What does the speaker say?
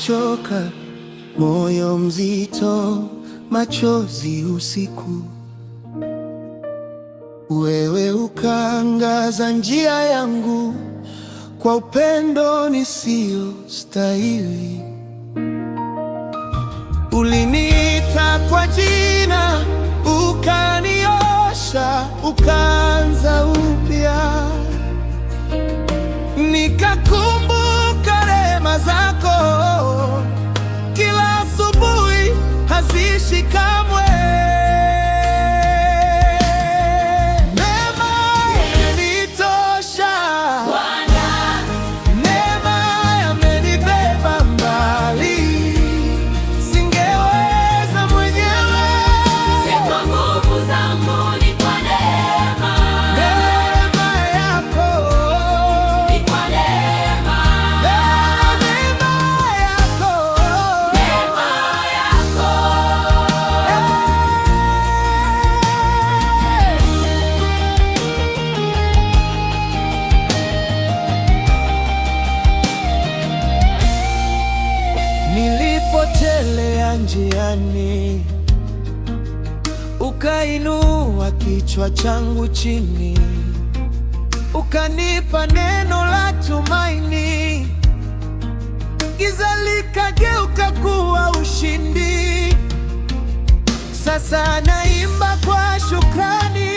nimechoka, moyo mzito, machozi usiku. Wewe ukaangaza njia yangu kwa upendo nisiyostahili. Uliniita kwa jina, ukaniosha, ukaanza upya. Nikakumbuka rehema zako, kila asubuhi haziishi kamwe. Neema imenitosha Bwana, neema yamenibeba mbali, singeweza mwenyewe. Si kwa nguvu zangu, ni kwa neema. Neema yako, Ni kwa neema. neema yako, Neema yako. Nilipotelea njiani, ukainua kichwa changu chini, ukanipa neno la tumaini. Giza likageuka kuwa ushindi. Sasa naimba kwa shukrani.